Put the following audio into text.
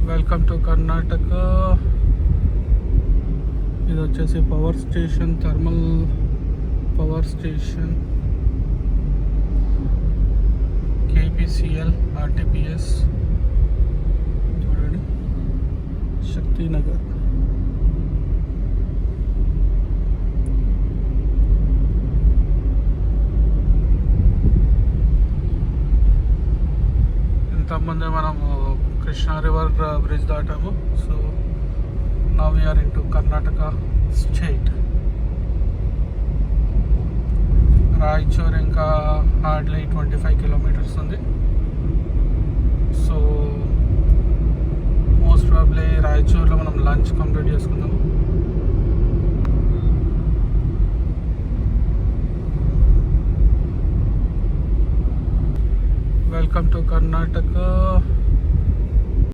Welcome to Karnataka. ఇది వచ్చేసి power station, thermal power station, KPCL RTPS. చూడండి, శక్తినగర్. ఇంతకుముందే మనము కృష్ణా రివర్ బ్రిడ్జ్ దాటాము. So now we're into Karnataka state. Raichur ఇంకా హార్డ్లీ 25 కిలోమీటర్స్ ఉంది. సో మోస్ట్ ప్రాబ్లీ రాయచూర్లో మనం లంచ్ కంప్లీట్ చేసుకుందాము. Welcome to Karnataka.